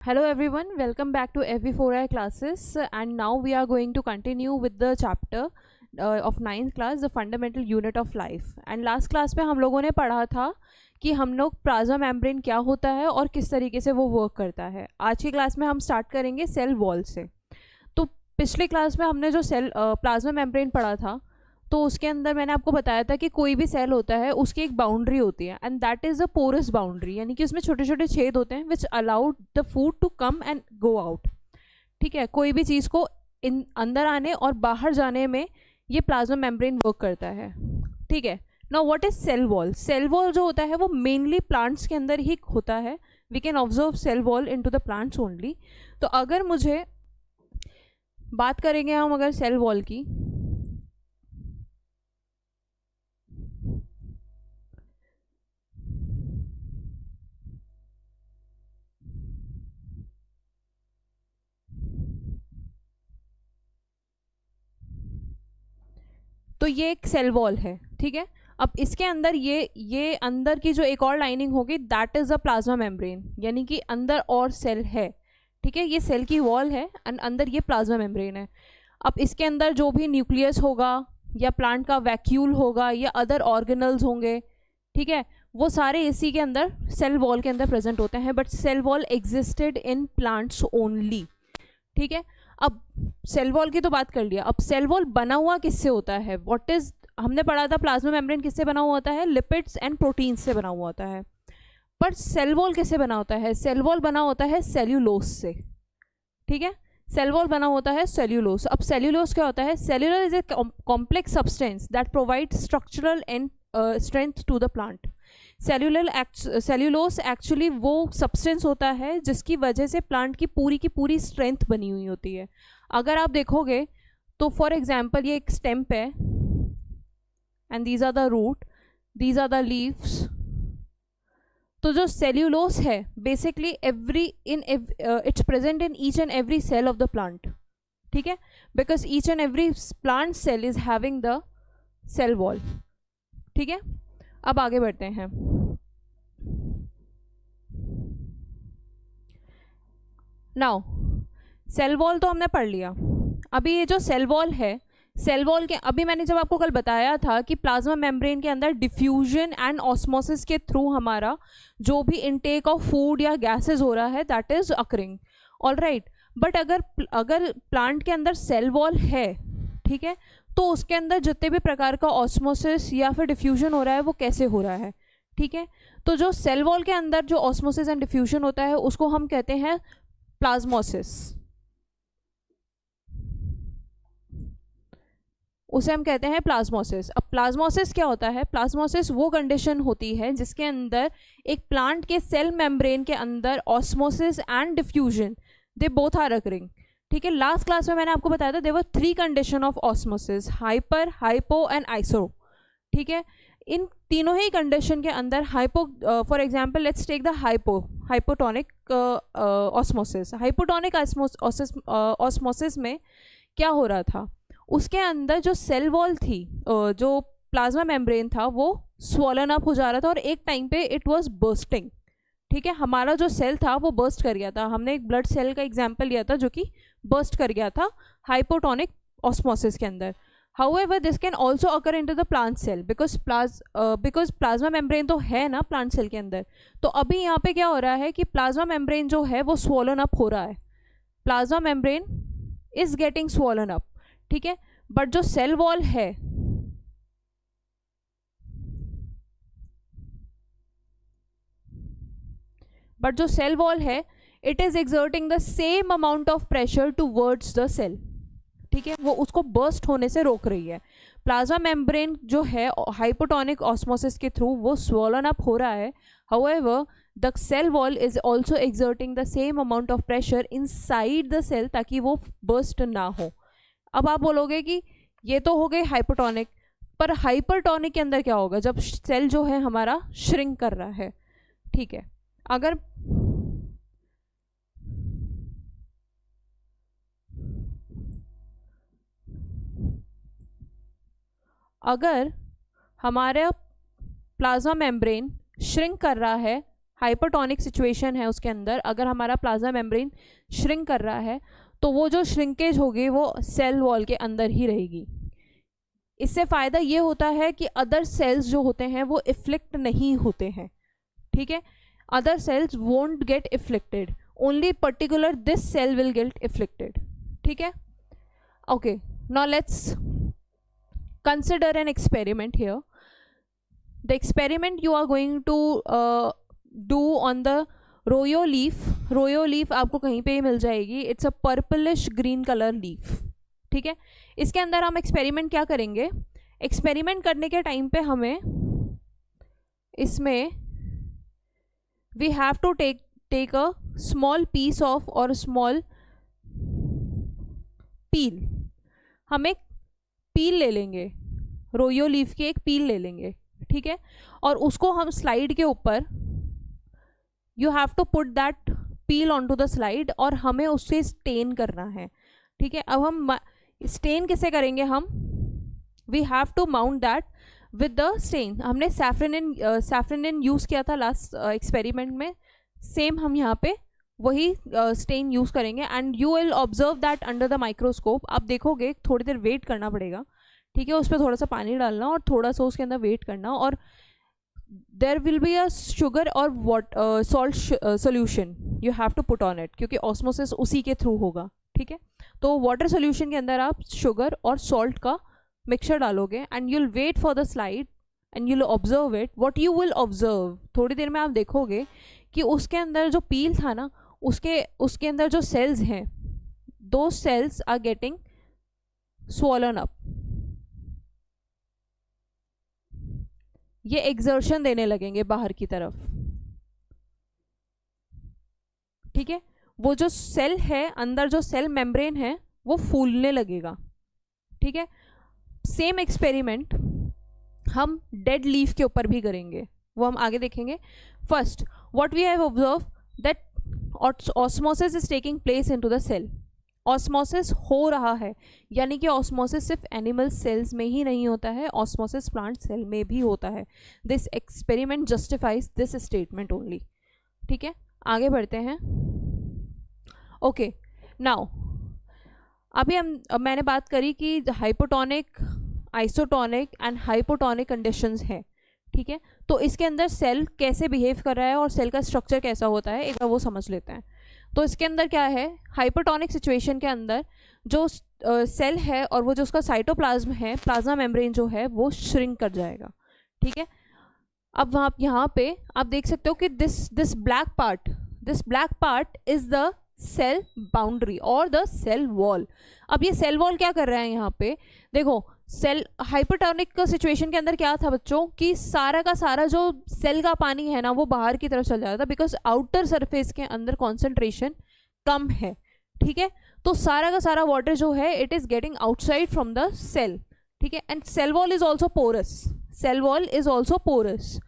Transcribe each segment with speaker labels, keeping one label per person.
Speaker 1: Hello everyone, welcome back to FV4I classes, and now we are going to continue with the chapter of 9th class, the fundamental unit of life. And last class में हम लोगों ने पढ़ा था कि हम लोग plasma membrane क्या होता है और किस तरीके से वो वर्क करता है. आज की क्लास में हम स्टार्ट करेंगे सेल वॉल से. तो पिछले क्लास में हमने जो सेल प्लाज्मा मेम्ब्रेन पढ़ा था, तो उसके अंदर मैंने आपको बताया था कि कोई भी सेल होता है उसकी एक बाउंड्री होती है, and that is a porous boundary, यानी कि उसमें छोटे छोटे छेद होते हैं which allowed the food to come and go out. ठीक है, कोई भी चीज़ को इन अंदर आने और बाहर जाने में ये प्लाज्मा मेम्ब्रेन वर्क करता है. ठीक है, now what is cell wall. Cell wall जो होता है वो मेनली प्लांट्स के अंदर ही होता है. We can observe cell wall in to the plants only. तो अगर मुझे बात करेंगे हम अगर सेल वॉल की, तो ये एक सेल वॉल है. ठीक है, अब इसके अंदर ये अंदर की जो एक और लाइनिंग होगी that is a plasma membrane, यानी कि अंदर और सेल है. ठीक है, ये सेल की वॉल है एंड अंदर ये प्लाज्मा मेम्ब्रेन है. अब इसके अंदर जो भी न्यूक्लियस होगा या प्लांट का वैक्यूल होगा या अदर ऑर्गेनल्स होंगे, ठीक है, वो सारे इसी के अंदर सेल वॉल के अंदर प्रेजेंट होते हैं. But cell wall existed in plants only. ठीक है, अब सेल वॉल की तो बात कर लिया. अब सेल वॉल बना हुआ किससे होता है, व्हाट इज, हमने पढ़ा था प्लाज्मा मेम्ब्रेन किससे बना हुआ होता है, लिपिड्स एंड प्रोटीन्स से बना हुआ होता है. पर सेल वॉल किससे बना होता है, सेल वॉल बना होता है सेल्यूलोज से. ठीक है, सेल वॉल बना होता है सेल्यूलोज. अब सेल्यूलोज क्या होता है, cellular is a complex substance that provide structural and strength to the plant. Cellulose actually वो सब्सटेंस होता है जिसकी वजह से प्लांट की पूरी स्ट्रेंथ बनी हुई होती है. अगर आप देखोगे तो फॉर एग्जाम्पल ये एक स्टेम्प है and these are the root, these are the leaves. तो जो सेल्यूलोज है basically it's present in each and every cell of the plant. ठीक है, because each and every plant cell is having the cell wall. ठीक है, अब आगे बढ़ते हैं. नाउ सेल वॉल तो हमने पढ़ लिया. अभी ये जो सेल वॉल है, सेल वॉल के अभी मैंने जब आपको कल बताया था कि प्लाज्मा मेम्ब्रेन के अंदर डिफ्यूजन एंड ऑस्मोसिस के थ्रू हमारा जो भी इनटेक ऑफ फूड या गैसेस हो रहा है that is occurring. Alright, but अगर प्लांट के अंदर सेल वॉल है, ठीक है, तो उसके अंदर जितने भी प्रकार का ऑस्मोसिस या फिर डिफ्यूजन हो रहा है वो कैसे हो रहा है. ठीक है, तो जो सेल वॉल के अंदर जो ऑस्मोसिस एंड डिफ्यूजन होता है उसको हम कहते हैं प्लाज्मोसिस. उसे हम कहते हैं प्लाज्मोसिस. अब प्लाज्मोसिस क्या होता है, प्लाज्मोसिस वो कंडीशन होती है जिसके अंदर एक प्लांट के सेल मेम्ब्रेन के अंदर osmosis and diffusion they both are occurring. ठीक है, लास्ट क्लास में मैंने आपको बताया था there were 3 condition of osmosis, hyper, hypo and iso. ठीक है, इन तीनों ही कंडीशन के अंदर hypo, for example let's take the hypotonic osmosis. Hypotonic osmosis में क्या हो रहा था, उसके अंदर जो सेल वॉल थी, जो प्लाज्मा मेम्ब्रेन था वो स्वॉलन अप हो जा रहा था और एक टाइम पे इट वाज बर्स्टिंग. ठीक है, हमारा जो सेल था वो बर्स्ट कर गया था. हमने एक ब्लड सेल का एग्जांपल लिया था जो कि बर्स्ट कर गया था हाइपोटोनिक ऑस्मोसिस के अंदर. However, this can also occur into the plant cell because plasma membrane तो है ना प्लांट सेल के अंदर. तो अभी यहाँ पे क्या हो रहा है कि प्लाज्मा मेम्ब्रेन जो है वो स्वॉलन अप हो रहा है. Plasma membrane is getting swollen up. ठीक है, बट जो सेल वॉल है, it is exerting the same amount of pressure towards the cell. ठीक है, वो उसको बर्स्ट होने से रोक रही है. प्लाज्मा मेम्ब्रेन जो है हाइपोटोनिक ऑस्मोसिस के थ्रू वो स्वॉलन अप हो रहा है. However the cell wall is also exerting the same amount of pressure inside the cell ताकि वो बर्स्ट ना हो. अब आप बोलोगे कि ये तो हो गए हाइपोटोनिक, पर हाइपरटोनिक के अंदर क्या होगा जब सेल जो है हमारा श्रिंक कर रहा है. ठीक है, अगर हमारा प्लाज्मा मेम्ब्रेन श्रिंक कर रहा है हाइपरटोनिक सिचुएशन है उसके अंदर, अगर हमारा प्लाज्मा मेम्ब्रेन श्रिंक कर रहा है तो वो जो श्रिंकेज होगी वो सेल वॉल के अंदर ही रहेगी। इससे फ़ायदा ये होता है कि अदर सेल्स जो होते हैं वो इफ्लिक्ट नहीं होते हैं, ठीक है, other cells won't get afflicted, only particular this cell will get afflicted, ठीक है। Okay, now let's consider an experiment here. The experiment you are going to do on the royo leaf. royo leaf आपको कहीं पे ही मिल जाएगी, it's a purplish green color leaf, ठीक है। इसके अंदर हम एक्सपेरिमेंट क्या करेंगे, एक्सपेरिमेंट करने के टाइम पे हमें इसमें we have to take a small piece of or small peel, हम एक पील ले लेंगे, रोयो लीफ की एक पील ले लेंगे, ठीक है, और उसको हम स्लाइड के ऊपर, you have to put that peel on to the slide, और हमें उससे स्टेन करना है, ठीक है। अब हम स्टेन किसे करेंगे, हम we have to mount that with the stain. हमने सैफ्रनिन यूज़ किया था लास्ट एक्सपेरिमेंट में, सेम हम यहाँ पे वही स्टेन यूज़ करेंगे, and you will observe that under the microscope. आप देखोगे थोड़ी देर वेट करना पड़ेगा, ठीक है, उस पर थोड़ा सा पानी डालना और थोड़ा सा उसके अंदर वेट करना, और there will be a sugar और salt solution you have to put on it, क्योंकि ऑस्मोसिस उसी के थ्रू होगा, ठीक है। तो वाटर सोल्यूशन के अंदर आप शुगर और सॉल्ट का मिक्सचर डालोगे, and you'll wait for the slide and you'll observe it. What you will observe, थोड़ी देर में आप देखोगे कि उसके अंदर जो पील था ना, उसके अंदर जो सेल्स हैं, दो cells are getting swollen up, ये एक्सर्शन देने लगेंगे बाहर की तरफ, ठीक है। वो जो सेल है अंदर, जो सेल मेम्ब्रेन है वो फूलने लगेगा, ठीक है। सेम एक्सपेरिमेंट हम डेड लीफ के ऊपर भी करेंगे, वो हम आगे देखेंगे। First what we have observe that osmosis is taking place into the cell. Osmosis हो रहा है, यानी कि ऑस्मोसिस सिर्फ एनिमल सेल्स में ही नहीं होता है, ऑस्मोसिस प्लांट सेल में भी होता है। This experiment justifies this statement only, ठीक है। आगे बढ़ते हैं। ओके, नाउ अभी मैंने बात करी कि hypotonic, isotonic and hypotonic conditions है, ठीक है। तो इसके अंदर सेल कैसे बिहेव कर रहा है और सेल का स्ट्रक्चर कैसा होता है, एक बार वो समझ लेते हैं। तो इसके अंदर क्या है, हाइपोटोनिक सिचुएशन के अंदर जो सेल है और वो जो उसका साइटोप्लाज्म है, प्लाज्मा मेम्ब्रेन जो है वो श्रिंक कर जाएगा, ठीक है। अब वहाँ यहाँ पे आप देख सकते हो कि this black part is the cell boundary और द सेल वॉल। अब ये सेल वॉल क्या कर रहा है यहाँ पे, देखो सेल हाइपोटोनिक सिचुएशन के अंदर क्या था बच्चों, कि सारा का सारा जो सेल का पानी है ना वो बाहर की तरफ चल जाता था, बिकॉज आउटर सरफेस के अंदर कॉन्सेंट्रेशन कम है, ठीक है। तो सारा का सारा वाटर जो है it is getting outside from the cell, ठीक है। And cell wall is also porous,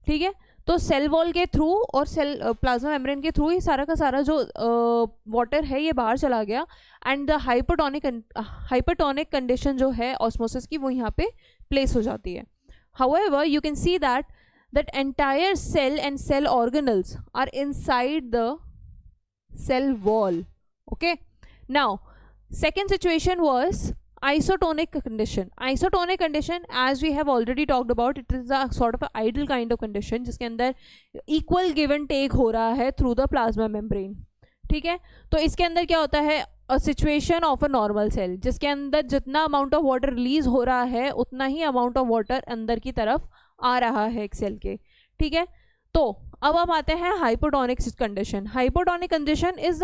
Speaker 1: ठीक है। तो सेल वॉल के थ्रू और सेल प्लाज्मा मेम्ब्रेन के थ्रू ही सारा का सारा जो वाटर है ये बाहर चला गया, एंड द हाइपरटोनिक कंडीशन जो है ऑस्मोसिस की वो यहाँ पे प्लेस हो जाती है। However you can see that entire cell and cell organelles are inside the cell wall, okay. Now second situation was isotonic condition. Isotonic condition, as we have already talked about, it is a sort of a ideal kind of condition जिसके अंदर equal give and take हो रहा है through the plasma membrane, ठीक है। तो इसके अंदर क्या होता है, a situation of a normal cell, जिसके अंदर जितना amount of water release हो रहा है उतना ही amount of water अंदर की तरफ आ रहा है एक सेल के, ठीक है। तो अब हम आते हैं hypotonic condition. Hypotonic condition is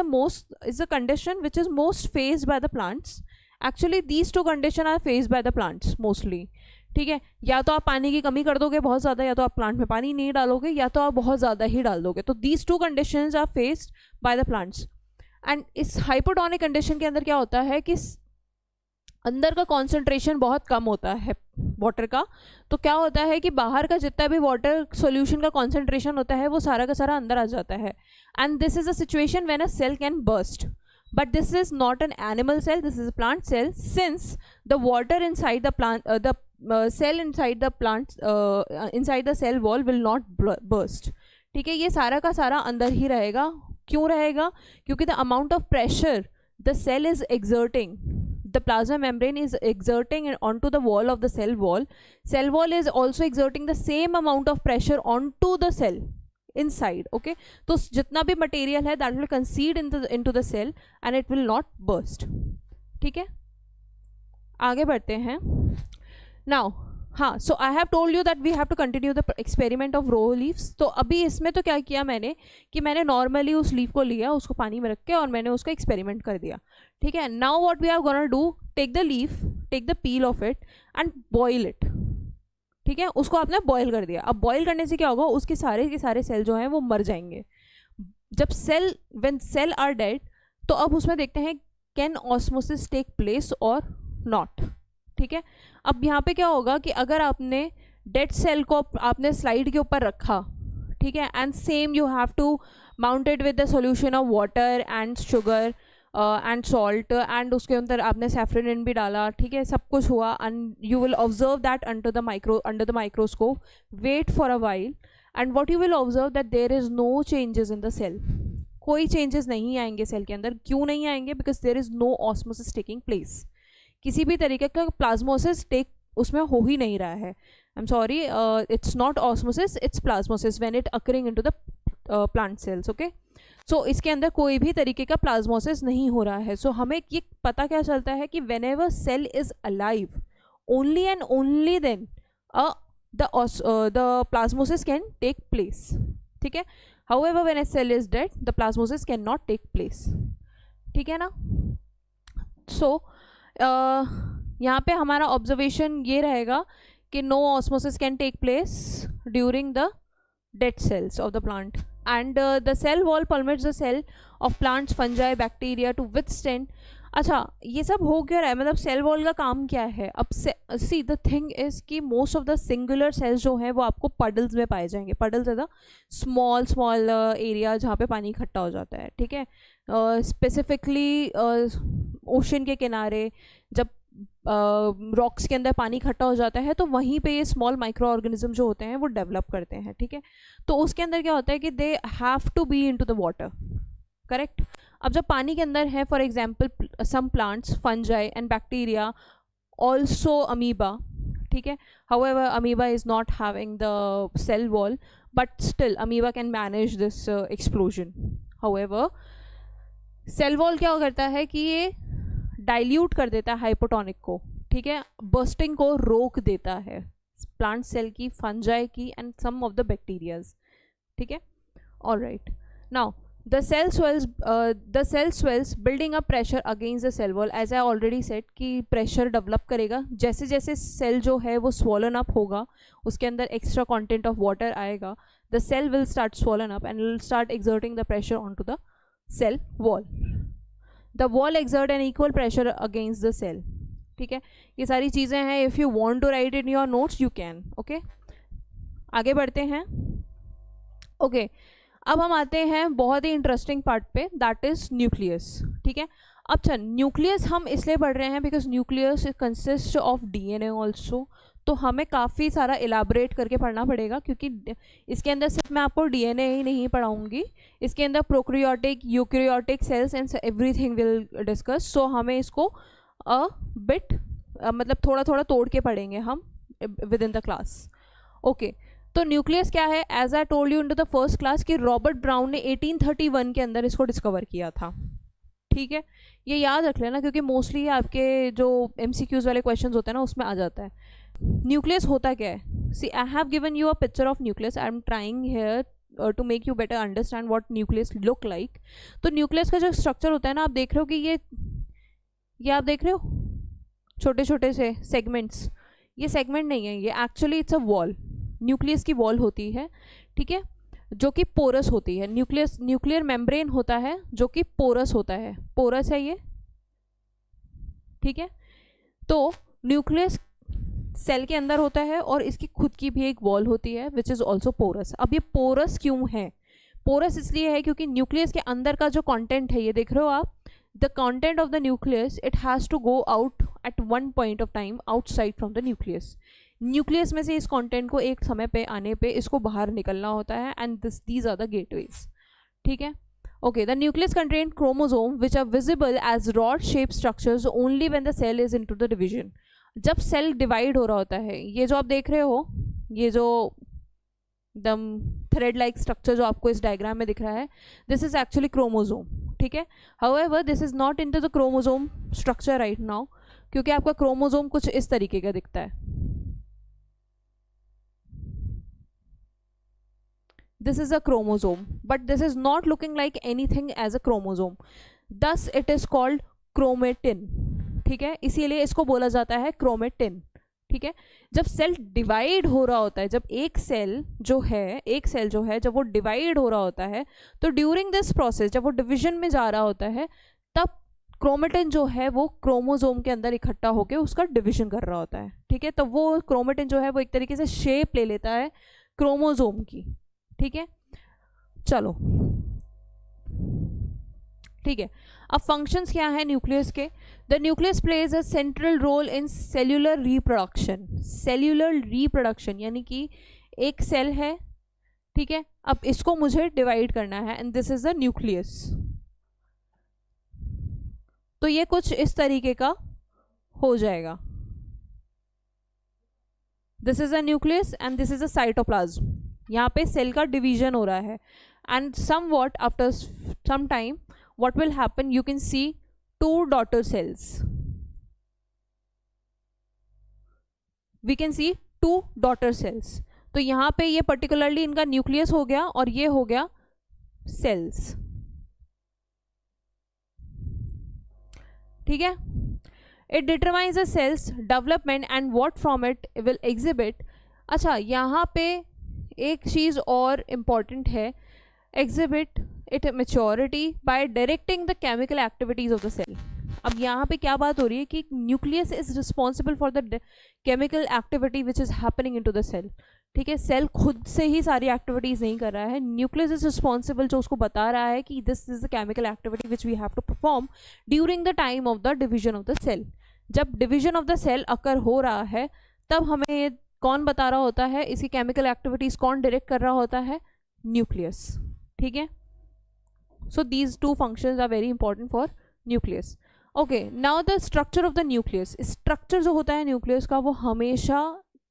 Speaker 1: the condition which is most faced by the plants. Actually these two condition are faced by the plants mostly, ठीक है। या तो आप पानी की कमी कर दोगे बहुत ज़्यादा, या तो आप प्लांट में पानी नहीं डालोगे, या तो आप बहुत ज़्यादा ही डाल दोगे। तो these two conditions are faced by the plants. And इस हाइपोटोनिक कंडीशन के अंदर क्या होता है कि अंदर का कॉन्सेंट्रेशन बहुत कम होता है वाटर का। तो क्या होता है कि बाहर का जितना भी वाटर सॉल्यूशन का कॉन्सेंट्रेशन होता है वो सारा का सारा अंदर आ जाता है। And this is a situation when a cell can burst, but this is not an animal cell, this is a plant cell, since the water inside the plant cell inside the plant inside the cell wall will not burst, ठीक है, ये सारा का सारा अंदर ही रहेगा। क्यों रहेगा? क्योंकि the amount of pressure the cell is exerting, the plasma membrane is exerting onto the wall of the cell wall is also exerting the same amount of pressure onto the cell inside. okay, तो जितना भी material है that will concede into the cell and it will not burst. ठीक है, आगे बढ़ते हैं. now हाँ, so I have told you that we have to continue the experiment of Rhoeo leaves. तो अभी इसमें तो क्या किया मैंने कि मैंने नॉर्मली उस लीव को लिया, उसको पानी में रख के, और मैंने उसका एक्सपेरिमेंट कर दिया. ठीक है, now what we are gonna do, take the leaf, take the peel of it and boil it. ठीक है, उसको आपने बॉयल कर दिया. अब बॉयल करने से क्या होगा, उसके सारे के सारे सेल जो हैं वो मर जाएंगे. जब व्हेन सेल आर डेड, तो अब उसमें देखते हैं कैन ऑस्मोसिस टेक प्लेस और नॉट. ठीक है, अब यहाँ पे क्या होगा कि अगर आपने डेड सेल को आपने स्लाइड के ऊपर रखा, ठीक है, and same you have to mount it with the solution of water and sugar and salt, and उसके अंदर आपने सैफ्रनिन भी डाला. ठीक है, सब कुछ हुआ and you will observe that under the microscope. Wait for a while and what you will observe that there is no changes in the cell. कोई चेंजेस नहीं आएंगे सेल के अंदर. क्यों नहीं आएंगे? Because there is no osmosis taking place. किसी भी तरीके का प्लाज्मोसिस उसमें हो ही नहीं रहा है. I am sorry, it's not osmosis, it's plasmolysis when it occurring into the plant cells. Okay, so इसके अंदर कोई भी तरीके का प्लाज्मोसिस नहीं हो रहा है. सो हमें ये पता क्या चलता है कि whenever cell is alive, only and only then the plasmolysis can take place. ठीक है, however when a cell is dead the plasmolysis can not take place. ठीक है ना. सो यहाँ पे हमारा ऑब्जर्वेशन ये रहेगा कि no osmosis can take place during the dead cells of the plant, and the cell wall permits the cell of plants, fungi, bacteria to withstand. अच्छा, ये सब हो क्या रहा है, मतलब सेल वॉल का काम क्या है? अब सी द थिंग इज कि most of the singular cells जो हैं वो आपको पडल्स में पाए जाएंगे. पडल्स है द स्मॉल स्मॉल एरिया जहाँ पे पानी इकट्ठा हो जाता है. ठीक है, स्पेसिफिकली ओशन के किनारे जब रॉक्स के अंदर पानी इकट्ठा हो जाता है तो वहीं पे ये स्मॉल माइक्रो ऑर्गेनिज्म जो होते हैं वो डेवलप करते हैं. ठीक है, तो उसके अंदर क्या होता है कि they have to be into the water. Correct. अब जब पानी के अंदर है, for example some plants, fungi and bacteria, also amoeba. ठीक है, however amoeba is not having the cell wall, but still amoeba can manage this explosion. However cell wall क्या करता है कि ये डाइल्यूट कर देता है हाइपोटोनिक को. ठीक है, बर्स्टिंग को रोक देता है प्लांट सेल की, फंजाई की, and some of the bacterias. ठीक है, alright. Now the cell swells building up pressure against the cell wall. as I already said कि pressure develop करेगा जैसे जैसे cell जो है वो swollen up होगा, उसके अंदर extra content of water आएगा, the cell will start swollen up and will start exerting the pressure onto the cell wall. the wall exert an equal pressure against the cell. ठीक है, ये सारी चीज़ें हैं. if you want to write in your notes you can. okay, आगे बढ़ते हैं. okay, अब हम आते हैं बहुत ही इंटरेस्टिंग पार्ट पे, दैट इज न्यूक्लियस. ठीक है, अच्छा न्यूक्लियस हम इसलिए पढ़ रहे हैं because nucleus consist of DNA also. तो हमें काफ़ी सारा इलाबरेट करके पढ़ना पड़ेगा क्योंकि इसके अंदर सिर्फ मैं आपको डीएनए ही नहीं पढ़ाऊंगी, इसके अंदर prokaryotic, eukaryotic cells and everything will discuss. So हमें इसको अ बिट मतलब थोड़ा थोड़ा तोड़ के पढ़ेंगे हम within the class. Okay, तो न्यूक्लियस क्या है? As I told you in to the first class कि रॉबर्ट ब्राउन ने 1831 के अंदर इसको डिस्कवर किया था. ठीक है, ये याद रख लेना क्योंकि मोस्टली आपके जो MCQs वाले क्वेश्चंस होते हैं ना उसमें आ जाता है. न्यूक्लियस होता क्या है? See I have given you a picture of nucleus. I am trying here to make you better understand what nucleus look like. तो न्यूक्लियस का जो स्ट्रक्चर होता है ना, आप देख रहे हो कि ये आप देख रहे हो छोटे छोटे से सेगमेंट्स. ये सेगमेंट नहीं है, ये actually it's a wall. Nucleus की वॉल होती है. ठीक है, जो कि पोरस होती है. न्यूक्लियर मेम्ब्रेन होता है जो कि पोरस होता है. पोरस है ये. ठीक है, तो न्यूक्लियस सेल के अंदर होता है और इसकी खुद की भी एक वॉल होती है विच इज़ ऑल्सो पोरस. अब ये पोरस क्यों है? पोरस इसलिए है क्योंकि न्यूक्लियस के अंदर का जो कंटेंट है, ये देख रहे हो आप, the content of the nucleus it has to go out at one point of time outside from the nucleus. Nucleus में से इस कंटेंट को एक समय पे आने पे इसको बाहर निकलना होता है, and these are the gateways, ठीक है। Okay, the nucleus contain chromosome which are visible as rod shape structures only when the cell is into the division. जब सेल डिवाइड हो रहा होता है, ये जो आप देख रहे हो, ये जो एकदम थ्रेड लाइक स्ट्रक्चर जो आपको इस डायग्राम में दिख रहा है, दिस इज एक्चुअली क्रोमोसोम, ठीक है। However this is not into the chromosome structure right now, क्योंकि आपका क्रोमोसोम कुछ इस तरीके का दिखता है। This is a chromosome, but this is not looking like anything as a chromosome. Thus it is called chromatin, ठीक है, इसीलिए इसको बोला जाता है chromatin, ठीक है। जब सेल डिवाइड हो रहा होता है, जब एक सेल जो है जब वो डिवाइड हो रहा होता है, तो ड्यूरिंग दिस प्रोसेस जब वो डिवीजन में जा रहा होता है, तब क्रोमेटिन जो है वो क्रोमोसोम के अंदर इकट्ठा होकर उसका डिवीजन कर रहा होता है, ठीक है। तो वो क्रोमेटिन जो है वो एक तरीके से शेप ले लेता है क्रोमोसोम की, ठीक है। चलो, ठीक है। अब फंक्शंस क्या है न्यूक्लियस के? The nucleus plays a central role in cellular reproduction. Cellular reproduction यानी कि एक सेल है, ठीक है, अब इसको मुझे डिवाइड करना है, and this is the nucleus. तो ये कुछ इस तरीके का हो जाएगा। This is a nucleus and this is a cytoplasm. यहाँ पे सेल का डिवीजन हो रहा है, and somewhat after some time what will happen, you can see two daughter cells, we can see two daughter cells। तो यहाँ पे ये पर्टिकुलरली इनका न्यूक्लियस हो गया और ये हो गया सेल्स, ठीक है। It determines the cells development and what from it will exhibit. अच्छा, यहाँ पे एक चीज़ और इम्पॉर्टेंट है, exhibit it maturity by directing the chemical activities of the cell. अब यहाँ पे क्या बात हो रही है कि nucleus is responsible for the chemical activity which is happening in to the cell, ठीक है। सेल खुद से ही सारी एक्टिविटीज नहीं कर रहा है, न्यूक्लियस इज रिस्पॉन्सिबल, जो उसको बता रहा है कि this is the chemical activity which we have to perform during the time of the division of the cell. जब division of the cell occur हो रहा है, तब हमें ये कौन बता रहा होता है, इसकी केमिकल एक्टिविटीज कौन डायरेक्ट कर रहा होता है? न्यूक्लियस, ठीक है। So these two functions are very important for nucleus. Okay, now the structure of the nucleus. Structure जो होता है न्यूक्लियस का वो हमेशा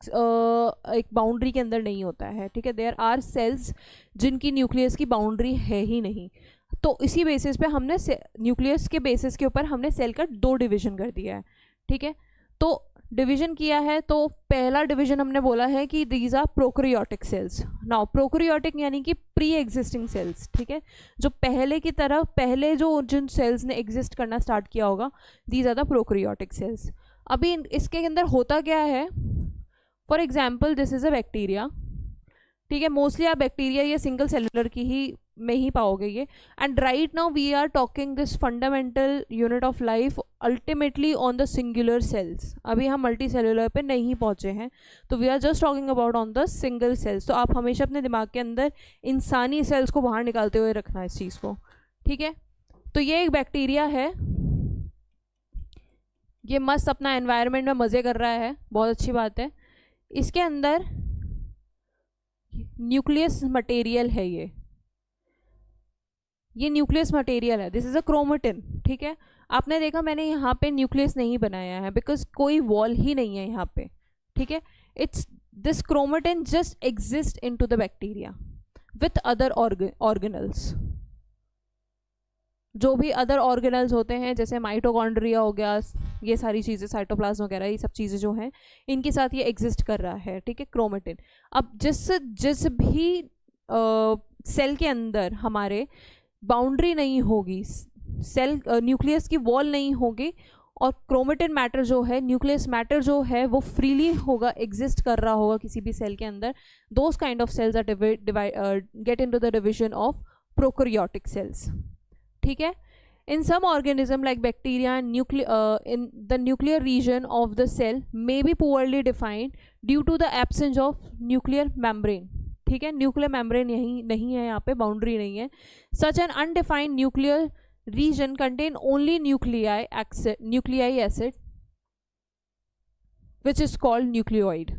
Speaker 1: एक बाउंड्री के अंदर नहीं होता है, ठीक है। देयर आर सेल्स जिनकी न्यूक्लियस की बाउंड्री है ही नहीं, तो इसी बेसिस पे हमने न्यूक्लियस के बेसिस के ऊपर हमने सेल का दो डिवीजन कर दिया है, ठीक है। तो डिवीजन किया है, तो पहला डिवीजन हमने बोला है कि these are prokaryotic cells. Now prokaryotic यानी कि प्री एग्जिस्टिंग सेल्स, ठीक है, जो पहले की तरह पहले जो जिन सेल्स ने एग्जिस्ट करना स्टार्ट किया होगा, these are the prokaryotic cells. अभी इसके अंदर होता क्या है, for example this is a bacteria, ठीक है। मोस्टली आप बैक्टीरिया या सिंगल सेलुलर की ही में ही पाओगे ये, and right now we are talking this fundamental unit of life ultimately on the singular cells. अभी हम मल्टी सेलुलर पे नहीं पहुंचे हैं, तो we are just talking about on the single cells. तो आप हमेशा अपने दिमाग के अंदर इंसानी सेल्स को बाहर निकालते हुए रखना इस चीज़ को, ठीक है। तो ये एक बैक्टीरिया है, ये मस्त अपना एनवायरनमेंट में मज़े कर रहा है, बहुत अच्छी बात है। इसके अंदर न्यूक्लियस मटेरियल है, ये न्यूक्लियस मटेरियल है, दिस इज अ क्रोमेटिन, ठीक है। आपने देखा मैंने यहाँ पे न्यूक्लियस नहीं बनाया है बिकॉज कोई वॉल ही नहीं है यहाँ पे, ठीक है। It's this chromatin just exist into the bacteria with other organelles. जो भी अदर ऑर्गेनल्स होते हैं जैसे माइटोकॉन्ड्रिया हो गया, ये सारी चीज़ें, साइटोप्लाज्म वगैरह, ये सब चीज़ें जो हैं इनके साथ ये एग्जिस्ट कर रहा है, ठीक है, क्रोमेटिन। अब जिस भी सेल के अंदर हमारे बाउंड्री नहीं होगी, सेल न्यूक्लियस की वॉल नहीं होगी, और क्रोमेटिन मैटर जो है, न्यूक्लियस मैटर जो है वो फ्रीली होगा, एग्जिस्ट कर रहा होगा किसी भी सेल के अंदर, those kind of cells are get into the division of prokaryotic cells, ठीक है। In some organism like bacteria and in the nuclear region of the cell may be poorly defined due to the absence of nuclear membrane, ठीक है। Nuclear membrane यही नहीं है, यहाँ पे boundary नहीं है। Such an undefined nuclear region contain only nuclei acid which is called nucleoid,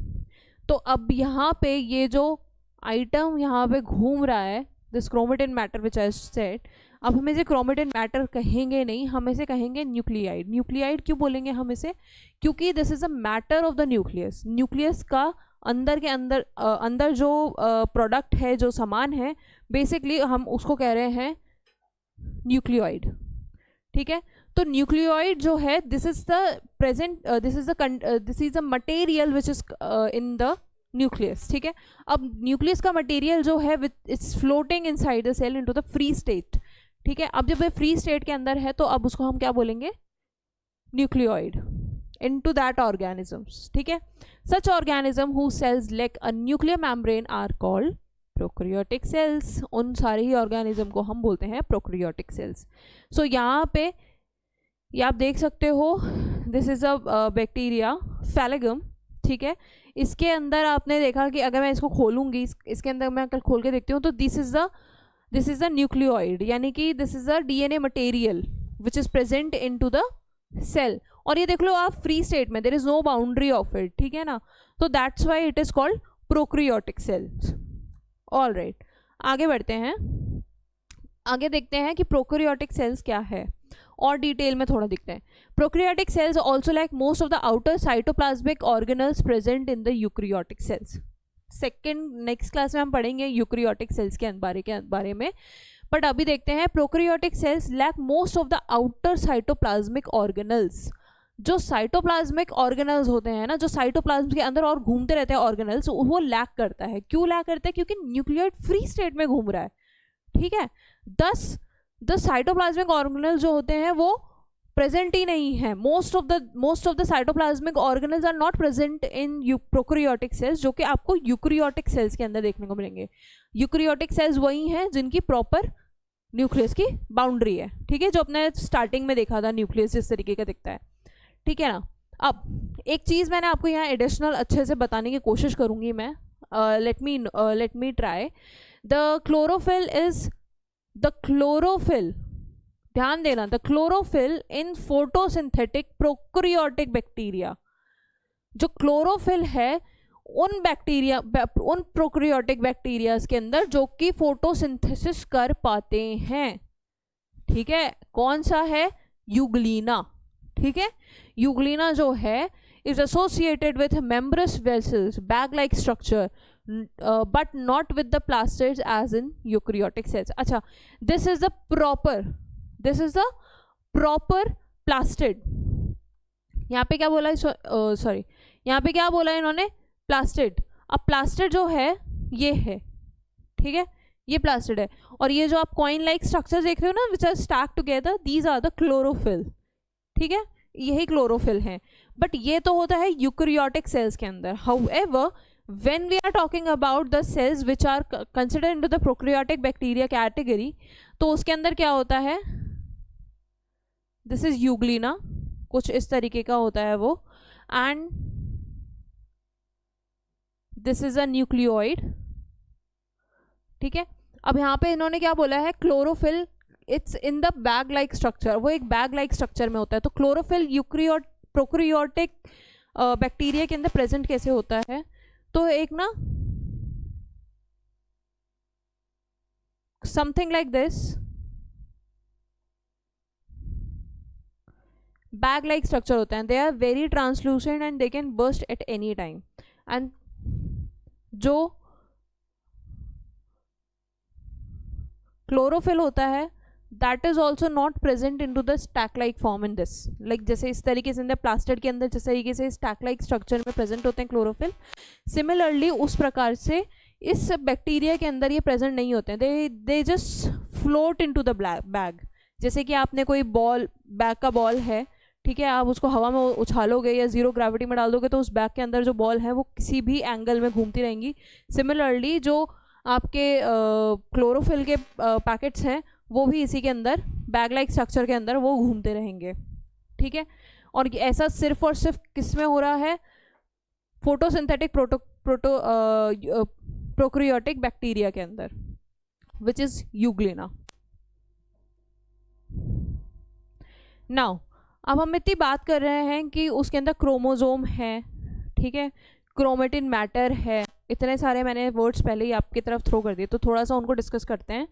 Speaker 1: तो अब यहाँ पे ये जो आइटम यहाँ पे घूम रहा है, this chromatin matter which I said, अब हम इसे क्रोमेटिन मैटर कहेंगे नहीं, हम इसे कहेंगे न्यूक्लियाइड। न्यूक्लियाइड क्यों बोलेंगे हम इसे? क्योंकि this is a matter of the nucleus. Nucleus का अंदर के अंदर अंदर जो प्रोडक्ट है, जो सामान है, बेसिकली हम उसको कह रहे हैं न्यूक्लियोइड। ठीक है, तो न्यूक्लियोइड जो है, this is the present, this is a material which is in the nucleus. ठीक है, अब न्यूक्लियस का मटेरियल जो है with its floating inside the cell into the free state. ठीक है, अब जब ये फ्री स्टेट के अंदर है तो अब उसको हम क्या बोलेंगे? Nucleoid into that organisms. ठीक है, such organism whose cells lack a nuclear membrane are called prokaryotic cells. उन सारे ही organism को हम बोलते हैं prokaryotic cells. So यहाँ पे ये आप देख सकते हो, this is a bacteria phylogeny. ठीक है, इसके अंदर आपने देखा कि अगर मैं इसको खोलूंगी, इसके अंदर मैं कल खोल के देखती हूँ तो दिस इज द न्यूक्लियोइड, यानी कि this is the DNA material which is present into the cell. और ये देख लो आप, फ्री स्टेट में, there is no boundary of it. ठीक है ना, तो that's why it is called prokaryotic cells. All right, आगे बढ़ते हैं, आगे देखते हैं कि प्रोक्रियोटिक सेल्स क्या है और डिटेल में थोड़ा दिखते हैं। Prokaryotic cells also like most of the outer cytoplasmic organelles present in the eukaryotic cells. Next class में हम पढ़ेंगे यूक्रियोटिक सेल्स के बारे में, बट अभी देखते हैं prokaryotic cells lack most of the outer cytoplasmic organelles. जो साइटोप्लाज्मिक ऑर्गेनल्स होते हैं ना, जो साइटोप्लाज्म के अंदर और घूमते रहते हैं ऑर्गेनल्स, वो लैक करता है। क्यों लैक करता है? क्योंकि न्यूक्लियोइड फ्री स्टेट में घूम रहा है। ठीक है, दस द साइटोप्लाज्मिक ऑर्गेनल जो होते हैं वो प्रेजेंट ही नहीं है। Most of the cytoplasmic organelles are not present in prokaryotic cells, जो कि आपको यूक्रियोटिक सेल्स के अंदर देखने को मिलेंगे। यूक्रियोटिक सेल्स वही हैं जिनकी प्रॉपर न्यूक्लियस की बाउंड्री है। ठीक है, जो अपने स्टार्टिंग में देखा था न्यूक्लियस जिस तरीके का दिखता है। ठीक है ना, अब एक चीज़ मैंने आपको यहाँ एडिशनल अच्छे से बताने की कोशिश करूँगी मैं। Let me try. The chlorophyll, ध्यान देना, the chlorophyll in photosynthetic prokaryotic bacteria. जो क्लोरोफिल है उन प्रोक्रियोटिक बैक्टीरियाज के अंदर जो कि फोटोसिंथेसिस कर पाते हैं। ठीक है, कौन सा है? यूग्लिना। ठीक है, यूग्लिना जो है is associated with membranous vessels, bag like structure, but not with the plastids as in eukaryotic cells. अच्छा, this is the proper plastid. यहाँ पे क्या बोला है? सॉरी, यहाँ पे क्या बोला है इन्होंने? प्लास्टिड। अब प्लास्टिड जो है ये है, ठीक है, ये प्लास्टिड है। और ये जो आप कॉइन लाइक स्ट्रक्चर देख रहे हो ना, which are stack together, these are the chlorophyll. ठीक है, यही क्लोरोफिल है, बट ये तो होता है यूकैरियोटिक सेल्स के अंदर। However when we are talking about the cells which are considered into the prokaryotic bacteria category, तो उसके अंदर क्या होता है? दिस इज यूग्लिना, कुछ इस तरीके का होता है वो, and this is a nucleoid. ठीक है, अब यहाँ पे इन्होंने क्या बोला है? Chlorophyll it's in the bag like structure, वो एक बैग लाइक स्ट्रक्चर में होता है। तो क्लोरोफिल प्रोक्रियोटिक बैक्टीरिया के अंदर प्रेजेंट कैसे होता है? तो एक ना something like this bag like structure होते हैं। They are very translucent and they can burst at any time. And जो क्लोरोफिल होता है that is also not present in to the stack like form in this, like जैसे इस तरीके से plastid के अंदर जिस तरीके से स्टैक लाइक स्ट्रक्चर में प्रेजेंट होते हैं क्लोरोफिल, सिमिलरली उस प्रकार से इस बैक्टीरिया के अंदर ये प्रेजेंट नहीं होते हैं। They just float in to the bag. जैसे कि आपने कोई बॉल, बैग का बॉल है, ठीक है, आप उसको हवा में उछालोगे या जीरो ग्रेविटी में डाल दोगे तो उस बैग के अंदर जो बॉल है वो किसी भी एंगल में घूमती रहेंगी। सिमिलरली जो आपके क्लोरोफिल के पैकेट्स हैं वो भी इसी के अंदर बैग लाइक स्ट्रक्चर के अंदर वो घूमते रहेंगे। ठीक है, और ऐसा सिर्फ और सिर्फ किस में हो रहा है? फोटोसिंथेटिक प्रोक्रियोटिक बैक्टीरिया के अंदर, विच इज यूग्लिना। नाउ अब हम इतनी बात कर रहे हैं कि उसके अंदर क्रोमोजोम है। ठीक है, क्रोमेटिन मैटर है, इतने सारे मैंने वर्ड्स पहले ही आपकी तरफ थ्रो कर दिए, तो थोड़ा सा उनको डिस्कस करते हैं।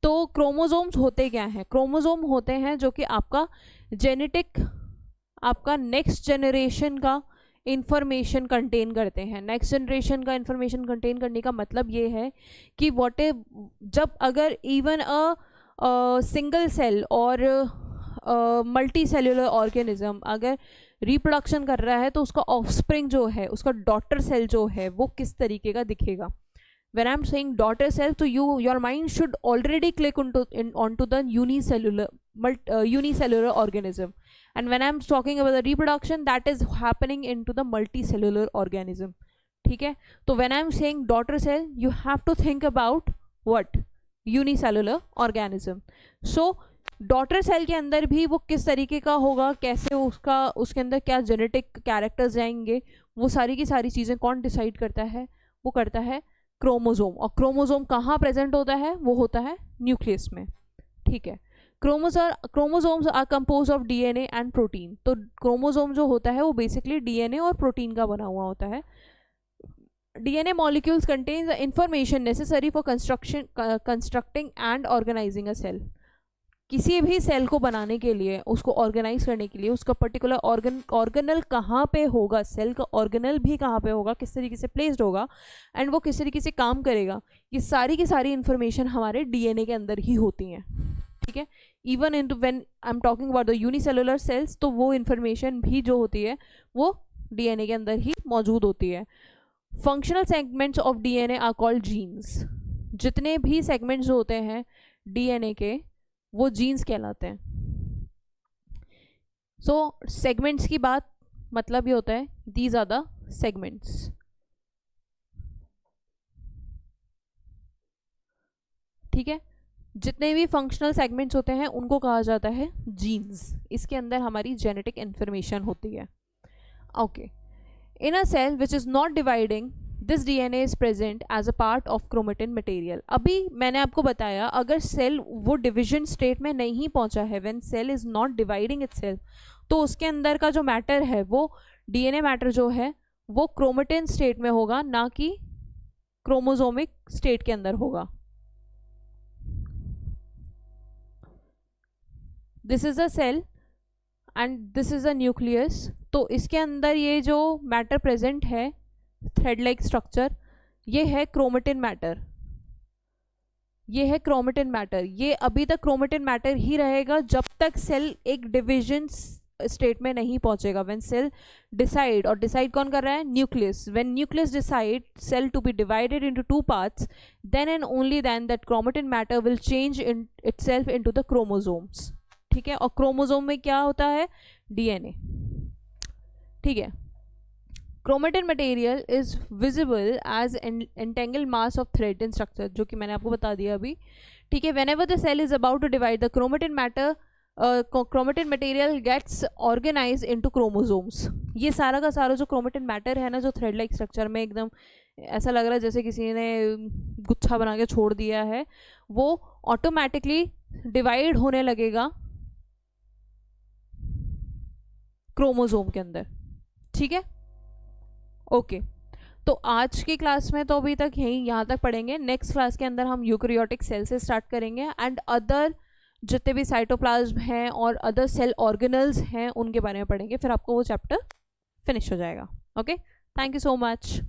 Speaker 1: तो क्रोमोसोम्स होते क्या हैं? क्रोमोसोम होते हैं जो कि आपका जेनेटिक, आपका नेक्स्ट जनरेशन का इंफॉर्मेशन कंटेन करते हैं। नेक्स्ट जनरेशन का इंफॉर्मेशन कंटेन करने का मतलब ये है कि जब अगर इवन अ सिंगल सेल और मल्टी सेल्यूलर ऑर्गेनिज्म अगर रिप्रोडक्शन कर रहा है तो उसका ऑफस्प्रिंग जो है, उसका डॉटर सेल जो है, वो किस तरीके का दिखेगा। When I'm saying daughter cell, तो your mind should already click onto the unicellular organism, and when I'm talking about the reproduction, that is happening into the multicellular organism. ठीक है, तो when I'm saying daughter cell, you have to think about what? Unicellular organism. So daughter cell के अंदर भी वो किस तरीके का होगा, कैसे उसके अंदर क्या जेनेटिक कैरेक्टर्स जाएंगे, वो सारी की सारी चीज़ें कौन डिसाइड करता है? वो करता है क्रोमोसोम। और क्रोमोसोम कहाँ प्रेजेंट होता है? वो होता है न्यूक्लियस में। ठीक है, chromosomes are compose of DNA and protein. तो क्रोमोसोम जो होता है वो बेसिकली डीएनए और प्रोटीन का बना हुआ होता है। DNA molecules contain the information necessary for constructing and organizing a cell. किसी भी सेल को बनाने के लिए, उसको ऑर्गेनाइज करने के लिए, उसका पर्टिकुलर ऑर्गेनल कहाँ पे होगा, सेल का ऑर्गेनल भी कहाँ पे होगा, किस तरीके से प्लेस्ड होगा, एंड वो किस तरीके से काम करेगा, ये सारी की सारी इन्फॉर्मेशन हमारे डीएनए के अंदर ही होती हैं। ठीक है, even in when I am talking about the unicellular cells, तो वो इन्फॉर्मेशन भी जो होती है वो डीएनए के अंदर ही मौजूद होती है। Functional segments of DNA are called genes. जितने भी सेगमेंट्स होते हैं डीएनए के, वो जीन्स कहलाते हैं। सो सेगमेंट्स की बात मतलब ये होता है, दीज आर द सेगमेंट्स। ठीक है, जितने भी फंक्शनल सेगमेंट्स होते हैं उनको कहा जाता है जीन्स। इसके अंदर हमारी जेनेटिक इंफॉर्मेशन होती है। Okay, in a cell which is not dividing, this DNA is present as a part of chromatin material. अभी मैंने आपको बताया, अगर सेल वो डिविजन स्टेट में नहीं पहुंचा है, when cell is not dividing itself, तो उसके अंदर का जो मैटर है, वो डीएनए मैटर जो है वो क्रोमेटिन स्टेट में होगा, ना कि क्रोमोसोमिक स्टेट के अंदर होगा। This is a cell and this is a nucleus. तो इसके अंदर ये जो मैटर प्रेजेंट है, थ्रेड लाइक स्ट्रक्चर, ये है क्रोमेटिन मैटर। ये है क्रोमेटिन मैटर। ये अभी तक क्रोमेटिन मैटर ही रहेगा जब तक सेल एक डिविजन स्टेट में नहीं पहुंचेगा। व्हेन सेल डिसाइड, और डिसाइड कौन कर रहा है? Nucleus. When nucleus decide cell to be divided into two parts, then and only then that chromatin matter will change itself into the chromosomes. ठीक है, और क्रोमोसोम में क्या होता है? डीएनए। ठीक है, chromatin material is visible as entangled mass of thread in structure, जो कि मैंने आपको बता दिया अभी। ठीक है, whenever the cell is about to divide, the chromatin material gets organize into chromosomes. ये सारा का सारा जो क्रोमेटिन मैटर है ना, जो थ्रेड लाइक स्ट्रक्चर में एकदम ऐसा लग रहा है जैसे किसी ने गुच्छा बना के छोड़ दिया है, वो ऑटोमेटिकली डिवाइड होने लगेगा क्रोमोसोम के अंदर। ठीक है, ओके। तो आज की क्लास में तो अभी तक यहाँ तक पढ़ेंगे। नेक्स्ट क्लास के अंदर हम यूकैरियोटिक सेल से स्टार्ट करेंगे, एंड अदर जितने भी साइटोप्लाज्म हैं और अदर सेल ऑर्गेनल्स हैं उनके बारे में पढ़ेंगे। फिर आपको वो चैप्टर फिनिश हो जाएगा। Okay, thank you so much.